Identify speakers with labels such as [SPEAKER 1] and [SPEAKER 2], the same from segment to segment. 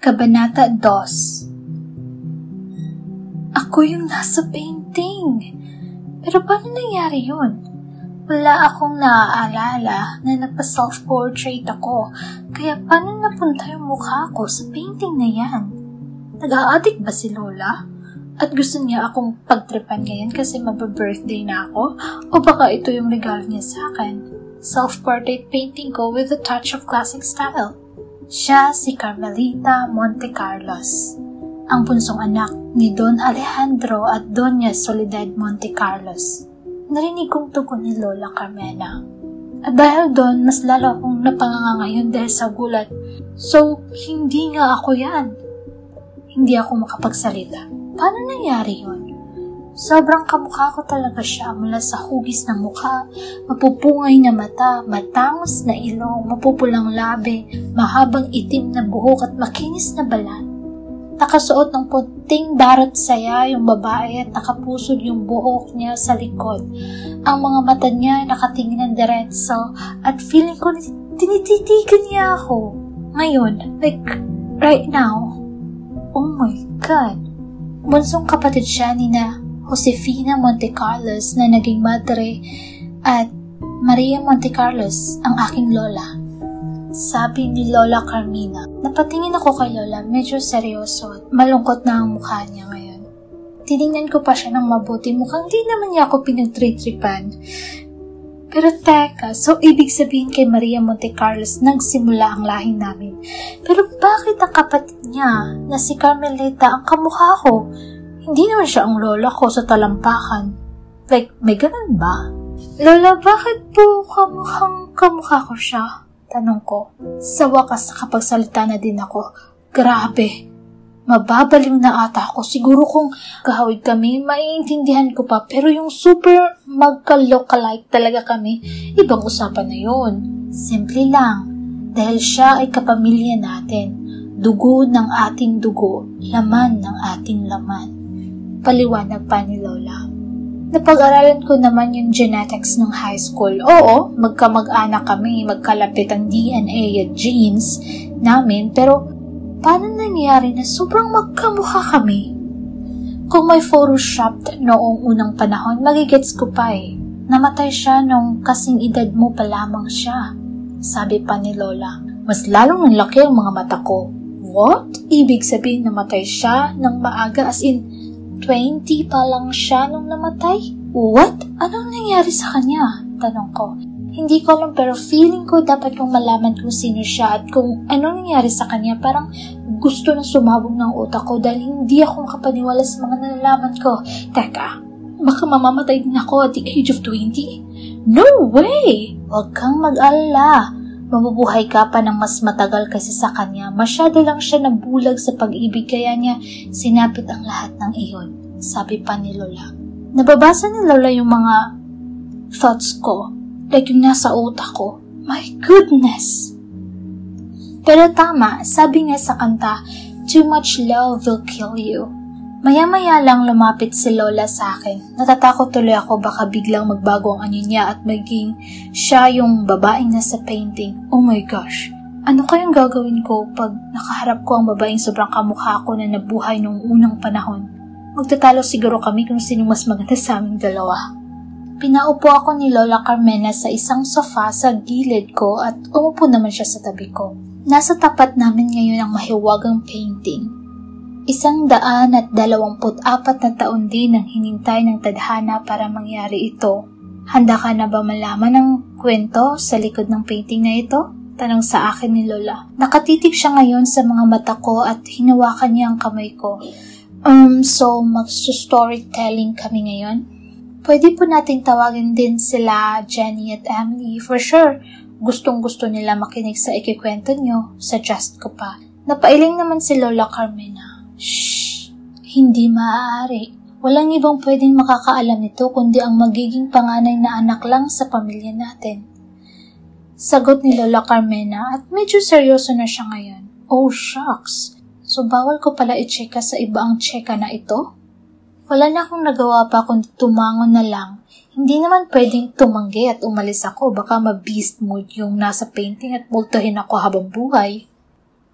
[SPEAKER 1] Kabanata 2. Ako yung nasa painting. Pero paano nangyari yun? Wala akong naaalala na nagpa-self-portrait ako. Kaya paano napunta yung mukha ko sa painting na yan? Nag-a-addict ba si Lola? At gusto niya akong pagtripan ngayon kasi mababirthday na ako? O baka ito yung regalo niya sa akin? Self-portrait painting ko with a touch of classic style. Siya si Carmelita Montecarlos, ang bunsong anak ni Don Alejandro at Doña Soledad Montecarlos. Narinig kong tugon ni Lola Carmena. At dahil doon, mas lalo akong napanganga ngayon dahil sa gulat. So, hindi nga ako yan. Hindi ako makapagsalita. Paano nangyari yun? Sobrang kamukha ko talaga siya mula sa hugis ng mukha, mapupungay na mata, matangos na ilong, mapupulang labi, mahabang itim na buhok at makinis na balat. Nakasuot ng puting barot saya yung babae at nakapusod yung buhok niya sa likod. Ang mga mata niya nakatingin ng diretso at feeling ko tinititigan niya ako. Ngayon, like right now. Oh my God! Bunsong kapatid siya ni na Josefina Montecarlos na naging madre at Maria Montecarlos ang aking lola. Sabi ni Lola Carmina. Napatingin ako kay Lola, medyo seryoso at malungkot na ang mukha niya ngayon. Tinignan ko pa siya ng mabuti, mukhang di naman niya ako pinagtritripan. Pero teka, so ibig sabihin kay Maria Montecarlos nagsimula ang lahi namin. Pero bakit ang kapatid niya na si Carmelita ang kamukha ko? Hindi naman siya ang lola ko sa talampakan. Like, may ganun ba? Lola, bakit po kamukha ko siya? Tanong ko. Sa wakas nakapagsalita na din ako. Grabe. Mababaliw na ata ako. Siguro kung kahawig kami, maiintindihan ko pa. Pero yung super magka-lookalike talaga kami, ibang usapan na yun. Simple lang. Dahil siya ay kapamilya natin. Dugo ng ating dugo. Laman ng ating laman. Paliwanag pa ni Lola. Napag-aralan ko naman yung genetics ng high school. Oo, magkamag-anak kami, magkalapit ang DNA at genes namin, pero paano nangyari na sobrang magkamukha kami? Kung may photoshopped noong unang panahon, magigets ko pa eh. Namatay siya nung kasing edad mo pa lamang siya. Sabi pa ni Lola. Mas lalong nanlaki ang mga mata ko. What? Ibig sabihin namatay siya ng maaga as in 20 pa lang siya nung namatay? What? Anong nangyari sa kanya? Tanong ko. Hindi ko alam pero feeling ko dapat kong malaman kung sino siya at kung anong nangyari sa kanya. Parang gusto na sumabog ng utak ko dahil hindi ako makapaniwala sa mga nalalaman ko. Teka, baka mamamatay din ako at the age of 20? No way! Huwag kang mag-alala. Mabubuhay ka pa ng mas matagal kasi sa kanya. Masyado lang siya nabulag sa pag-ibig kaya niya sinapit ang lahat ng iyon. Sabi pa ni Lola. Nababasa ni Lola yung mga thoughts ko. Like yung nasa utak ko. My goodness! Pero tama, sabi nga sa kanta, too much love will kill you. Maya-maya lang lumapit si Lola sa akin. Natatakot tuloy ako baka biglang magbago ang anyo niya at maging siya yung babaeng nasa painting. Oh my gosh! Ano kayang gagawin ko pag nakaharap ko ang babaeng sobrang kamukha ko na nabuhay nung unang panahon? Magtatalo siguro kami kung sino mas maganda sa aming dalawa. Pinaupo ako ni Lola Carmena sa isang sofa sa gilid ko at umupo naman siya sa tabi ko. Nasa tapat namin ngayon ang mahiwagang painting. 124 na taon din ang hinintay ng tadhana para mangyari ito. Handa ka na ba malaman ang kwento sa likod ng painting na ito? Tanong sa akin ni Lola. Nakatitig siya ngayon sa mga mata ko at hinawakan niya ang kamay ko. So mag-storytelling kami ngayon? Pwede po nating tawagin din sila Jenny at Emily. For sure, gustong-gusto nila makinig sa ikikwento nyo. Suggest ko pa. Napailing naman si Lola Carmena. Shh! Hindi maaari. Walang ibang pwedeng makakaalam nito kundi ang magiging panganay na anak lang sa pamilya natin. Sagot ni Lola Carmena at medyo seryoso na siya ngayon. Oh shucks! So bawal ko pala i-checka sa iba ang cheka na ito? Wala na akong nagawa pa kundi tumangon na lang. Hindi naman pwedeng tumanggi at umalis ako. Baka ma-beast mood yung nasa painting at multuhin ako habang buhay.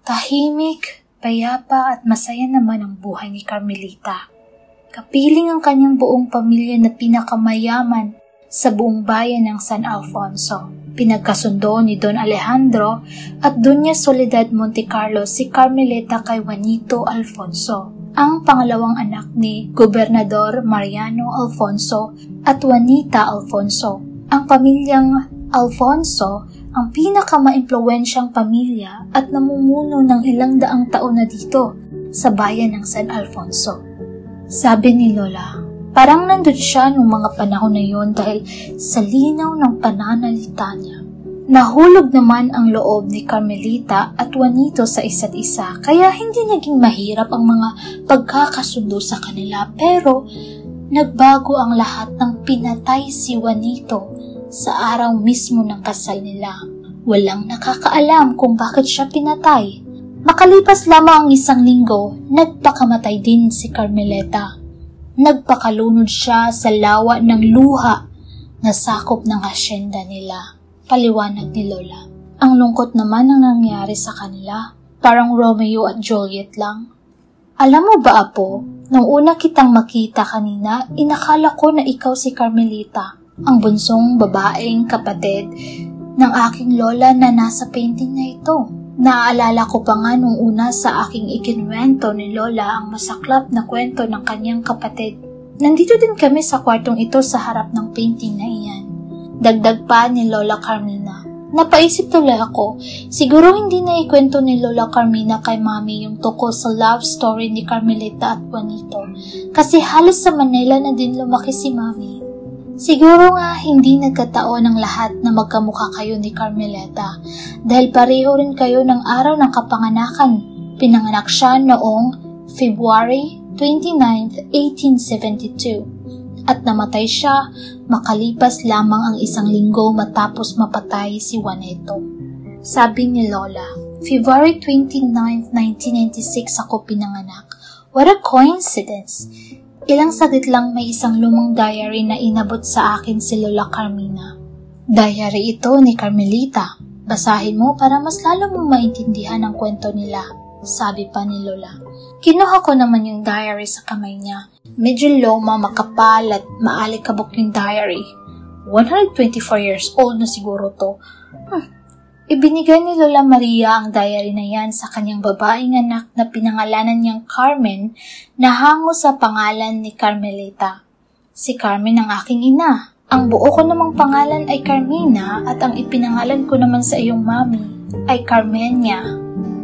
[SPEAKER 1] Tahimik, Payapa at masaya naman ang buhay ni Carmelita. Kapiling ang kanyang buong pamilya na pinakamayaman sa buong bayan ng San Alfonso. Pinagkasundo ni Don Alejandro at Doña Soledad Montecarlo si Carmelita kay Juanito Alfonso, ang pangalawang anak ni Gobernador Mariano Alfonso at Juanita Alfonso. Ang pamilyang Alfonso ang pinakamaimpluwensyang pamilya at namumuno ng ilang daang taon na dito sa bayan ng San Alfonso. Sabi ni Lola, parang nandun siya nung mga panahon na yon dahil sa linaw ng pananalita niya. Nahulog naman ang loob ni Carmelita at Juanito sa isa't isa kaya hindi naging mahirap ang mga pagkakasundo sa kanila, pero nagbago ang lahat nang pinatay si Juanito sa araw mismo ng kasal nila. Walang nakakaalam kung bakit siya pinatay. Makalipas lamang ang isang linggo, nagpakamatay din si Carmelita. Nagpakalunod siya sa lawa ng luha na sakop ng hasyenda nila. Paliwanag ni Lola. Ang lungkot naman ang nangyari sa kanila. Parang Romeo at Juliet lang. Alam mo ba, Apo, nung una kitang makita kanina, inakala ko na ikaw si Carmelita, ang bunsong babaeng kapatid ng aking lola na nasa painting na ito. Naaalala ko pa nga nung una sa aking ikinuwento ni Lola ang masaklap na kwento ng kanyang kapatid. Nandito din kami sa kwartong ito sa harap ng painting na iyan. Dagdag pa ni Lola Carmina. Napaisip tuloy ako, siguro hindi na ikwento ni Lola Carmina kay Mami yung tungkol sa love story ni Carmelita at Juanito kasi halos sa Manila na din lumaki si Mami. Siguro nga hindi nagkataon ang lahat na magkamukha kayo ni Carmelita dahil pareho rin kayo ng araw ng kapanganakan. Pinanganak siya noong February 29, 1872 at namatay siya makalipas lamang ang isang linggo matapos mapatay si Juanito. Sabi ni Lola, February 29, 1996 ako pinanganak. What a coincidence! Ilang saglit lang may isang lumang diary na inabot sa akin si Lola Carmina. Diary ito ni Carmelita. Basahin mo para mas lalo mong maintindihan ang kwento nila, sabi pa ni Lola. Kinuha ko naman yung diary sa kamay niya. Medyo loma, makapal at maalikabok yung diary. 124 years old na siguro to. Ibinigay ni Lola Maria ang diary na yan sa kanyang babaeng anak na pinangalanan niyang Carmen na hango sa pangalan ni Carmelita. Si Carmen ang aking ina. Ang buo ko namang pangalan ay Carmina at ang ipinangalan ko naman sa iyong mami ay Carmenia.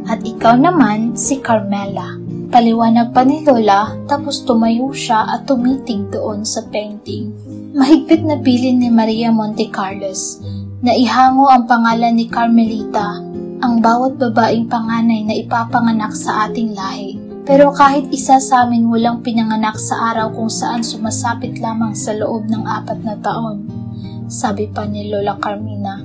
[SPEAKER 1] At ikaw naman si Carmela. Paliwanag pa ni Lola tapos tumayo siya at tumitig doon sa painting. Mahigpit na bilin ni Maria Montecarlos na ihango ang pangalan ni Carmelita, ang bawat babaeng panganay na ipapanganak sa ating lahi. Pero kahit isa sa amin walang pinanganak sa araw kung saan sumasapit lamang sa loob ng 4 na taon. Sabi pa ni Lola Carmina,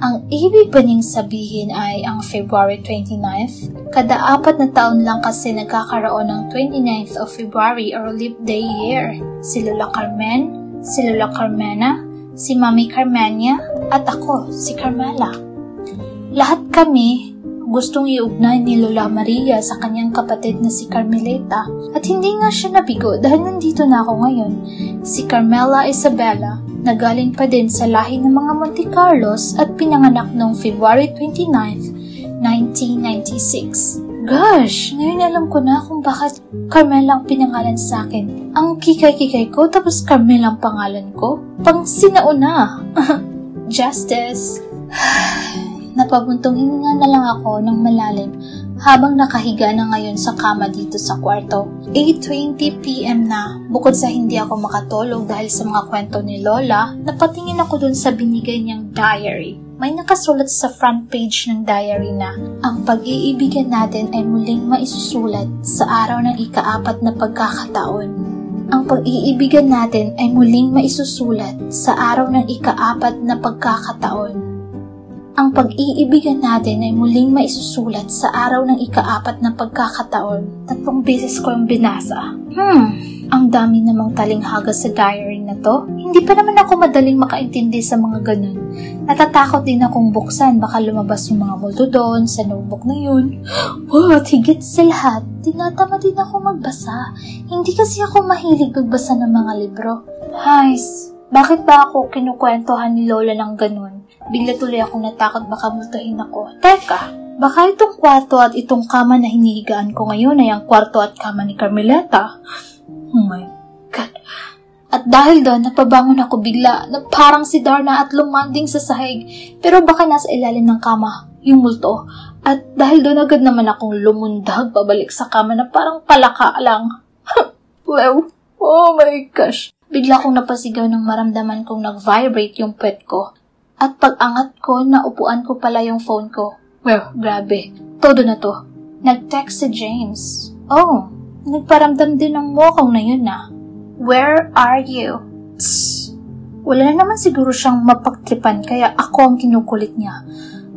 [SPEAKER 1] ang ibig ba niyang sabihin ay ang February 29th? Kada 4 na taon lang kasi nagkakaroon ng 29th of February or leap day year. Si Lola Carmen, si Lola Carmena, si Mami Carmenia, at ako, si Carmela. Lahat kami gustong iugnay ni Lola Maria sa kanyang kapatid na si Carmelita at hindi nga siya nabigo dahil nandito na ako ngayon. Si Carmela Isabella na galing pa din sa lahi ng mga Montecarlos at pinanganak noong February 29, 1996. Gosh, ngayon alam ko na kung bakit Carmela ang pinangalan sa akin. Ang kikay-kikay ko tapos Carmela ang pangalan ko? Pang sinauna. Justice. Napabuntong hininga na lang ako ng malalim habang nakahiga na ngayon sa kama dito sa kwarto. 8:20 p.m. na. Bukod sa hindi ako makatulog dahil sa mga kwento ni Lola, napatingin ako dun sa binigay niyang diary. May nakasulat sa front page ng diary na ang pag-iibigan natin ay muling maisusulat sa araw ng ika-4 na pagkakataon. Ang pag-iibigan natin ay muling maisusulat sa araw ng ika-4 na pagkakataon. Ang pag-iibigan natin ay muling maisusulat sa araw ng ika-4 na pagkakataon. 3 beses ko yung binasa. Ang dami namang talinghaga sa diary na to. Hindi pa naman ako madaling makaintindi sa mga ganun. Natatakot din akong buksan, baka lumabas yung mga multo doon sa notebook na yun. At higit sa lahat, tinatama din ako magbasa. Hindi kasi ako mahilig magbasa ng mga libro. Hays, bakit ba ako kinukwentuhan ni Lola ng ganun? Bigla tuloy akong natakot baka multahin ako. Teka, baka itong kwarto at itong kama na hinihigaan ko ngayon ay ang kwarto at kama ni Carmeleta. Oh my God. At dahil doon, napabangon ako bigla na parang si Darna at lumanding sa sahig. Pero baka nasa ilalim ng kama, yung multo. At dahil doon agad naman akong lumundag pabalik sa kama na parang palaka lang. Wow, oh my gosh. Bigla akong napasigaw nang maramdaman kong nag-vibrate yung pet ko. At pag-angat ko, naupuan ko pala yung phone ko. Well, grabe. Todo na to. Nag-text si James. Oh, nagparamdam din ng mokong na yun na. Where are you? Tss. Wala na naman siguro siyang mapagtripan kaya ako ang kinukulit niya.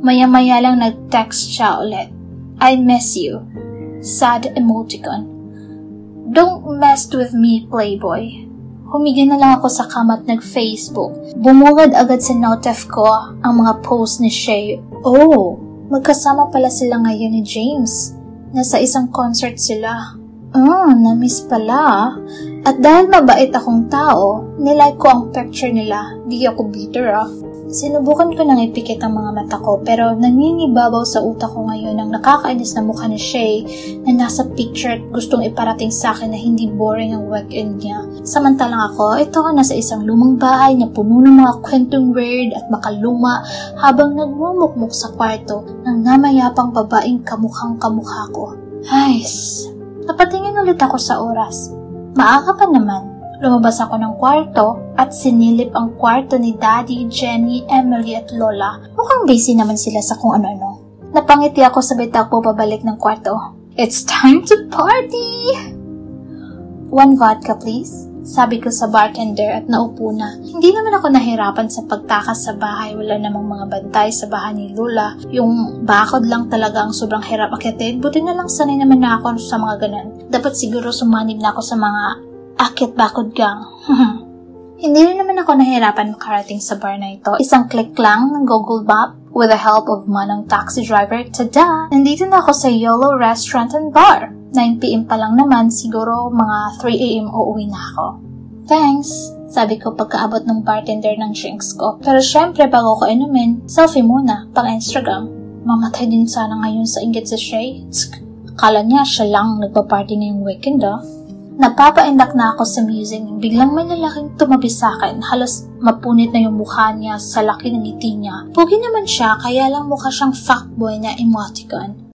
[SPEAKER 1] Maya-maya lang nag-text siya ulit. I miss you. Sad emoticon. Don't mess with me, playboy. Humiga na lang ako sa kama at nag-Facebook. Bumungad agad sa notif ko ang mga post ni Shay. Oh, magkasama pala sila ngayon ni James. Nasa isang concert sila. Na-miss pala. At dahil mabait akong tao, nilike ko ang picture nila. Di ako bitter Sinubukan ko nang ipikit ang mga mata ko pero nangingibabaw sa utak ko ngayon ang nakakainis na mukha ni Shay na nasa picture at gustong iparating sa akin na hindi boring ang weekend niya. Samantalang ako, ito nasa isang lumang bahay na puno ng mga kwentong weird at makaluma habang nagmumukmuk sa kwarto ng namayapang babaeng kamukhang kamukha ko. Hays, napatingin ulit ako sa oras. Maaga pa naman. Lumabas ako ng kwarto at sinilip ang kwarto ni Daddy, Jenny, Emily at Lola. Mukhang busy naman sila sa kung ano-ano. Napangiti ako sabay takbo pabalik ng kwarto. It's time to party! 1 vodka please? Sabi ko sa bartender at naupo na. Hindi naman ako nahirapan sa pagtakas sa bahay. Wala namang mga bantay sa bahay ni Lola. Yung bakod lang talaga ang sobrang hirap akitin. Buti na lang sanay naman na ako sa mga ganun. Dapat siguro sumanib na ako sa mga akit bakod gang. Hindi rin naman ako nahirapan makarating sa bar na ito. Isang click lang ng Google Map with the help of manang taxi driver. Tada! Nandito na ako sa YOLO Restaurant and Bar. 9 p.m. pa lang naman, siguro mga 3 a.m. uuwi na ako. Thanks! Sabi ko pagkaabot ng bartender ng drinks ko. Pero syempre bago ko inumin, selfie muna, pang Instagram. Mamatay din sana ngayon sa inggit sa Shay. Akala niya siya lang nagpa-party ngayong weekend Napapaindak na ako sa music nang biglang may lalaking tumabi sa akin. Halos mapunit na yung mukha niya sa laki ng ngiti niya. Pogi naman siya, kaya lang mukha siyang fuckboy na emoticon.